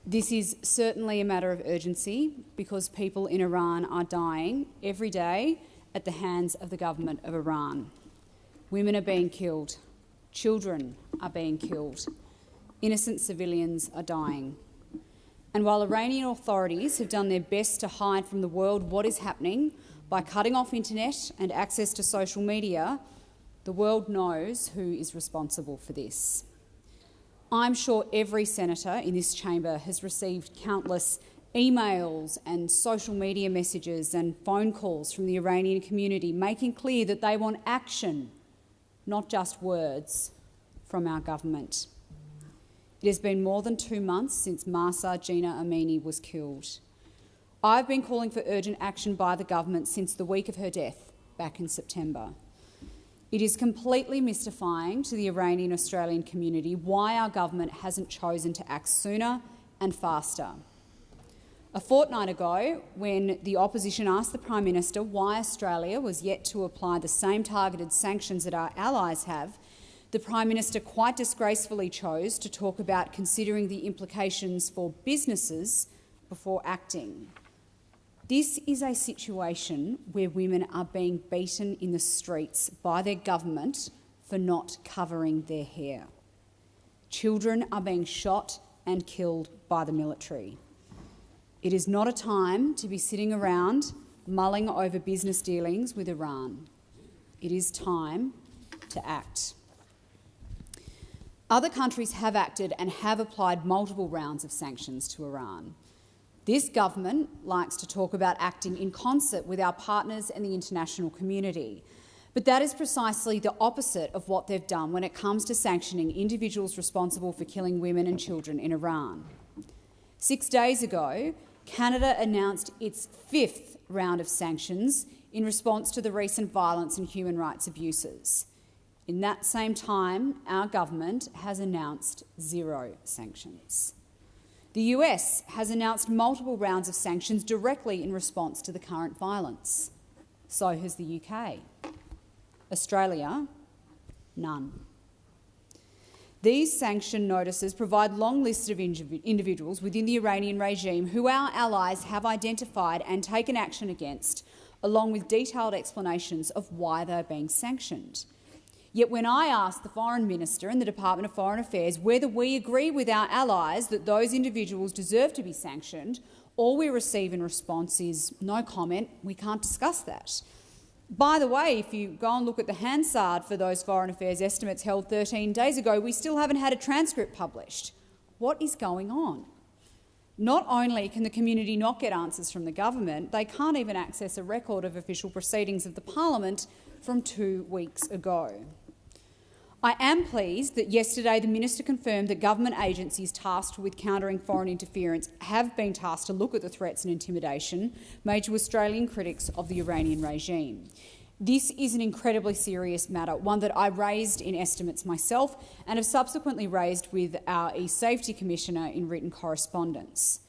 This is certainly a matter of urgency because people in Iran are dying every day at the hands of the government of Iran. Women are being killed. Children are being killed. Innocent civilians are dying. And while Iranian authorities have done their best to hide from the world what is happening by cutting off internet and access to social media, the world knows who is responsible for this. I'm sure every senator in this chamber has received countless emails and social media messages and phone calls from the Iranian community making clear that they want action, not just words, from our government. It has been more than 2 months since Mahsa Jina Amini was killed. I've been calling for urgent action by the government since the week of her death back in September. It is completely mystifying to the Iranian Australian community why our government hasn't chosen to act sooner and faster. A fortnight ago, when the opposition asked the Prime Minister why Australia was yet to apply the same targeted sanctions that our allies have, the Prime Minister quite disgracefully chose to talk about considering the implications for businesses before acting. This is a situation where women are being beaten in the streets by their government for not covering their hair. Children are being shot and killed by the military. It is not a time to be sitting around mulling over business dealings with Iran. It is time to act. Other countries have acted and have applied multiple rounds of sanctions to Iran. This government likes to talk about acting in concert with our partners and the international community, but that is precisely the opposite of what they've done when it comes to sanctioning individuals responsible for killing women and children in Iran. 6 days ago, Canada announced its 5th round of sanctions in response to the recent violence and human rights abuses. In that same time, our government has announced 0 sanctions. The US has announced multiple rounds of sanctions directly in response to the current violence. So has the UK. Australia, none. These sanction notices provide long lists of individuals within the Iranian regime who our allies have identified and taken action against, along with detailed explanations of why they're being sanctioned. Yet when I ask the Foreign Minister and the Department of Foreign Affairs whether we agree with our allies that those individuals deserve to be sanctioned, all we receive in response is no comment, we can't discuss that. By the way, if you go and look at the Hansard for those Foreign Affairs estimates held 13 days ago, we still haven't had a transcript published. What is going on? Not only can the community not get answers from the government, they can't even access a record of official proceedings of the Parliament from 2 weeks ago. I am pleased that yesterday the Minister confirmed that government agencies tasked with countering foreign interference have been tasked to look at the threats and intimidation made to Australian critics of the Iranian regime. This is an incredibly serious matter, one that I raised in estimates myself and have subsequently raised with our E-Safety Commissioner in written correspondence.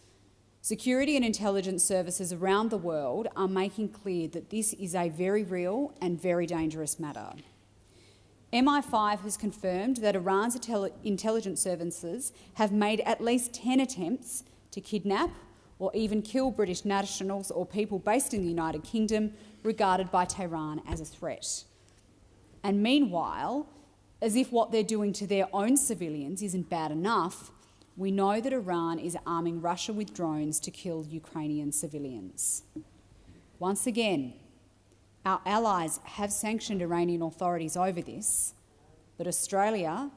Security and intelligence services around the world are making clear that this is a very real and very dangerous matter. MI5 has confirmed that Iran's intelligence services have made at least 10 attempts to kidnap or even kill British nationals or people based in the United Kingdom regarded by Tehran as a threat. And meanwhile, as if what they're doing to their own civilians isn't bad enough, we know that Iran is arming Russia with drones to kill Ukrainian civilians. Once again, our allies have sanctioned Iranian authorities over this, but Australia,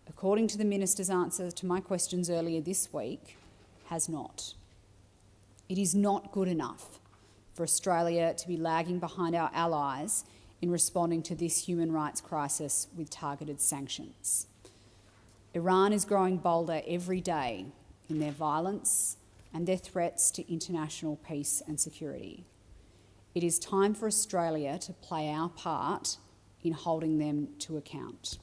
according to the Minister's answer to my questions earlier this week, has not. It is not good enough for Australia to be lagging behind our allies in responding to this human rights crisis with targeted sanctions. Iran is growing bolder every day in their violence and their threats to international peace and security. It is time for Australia to play our part in holding them to account.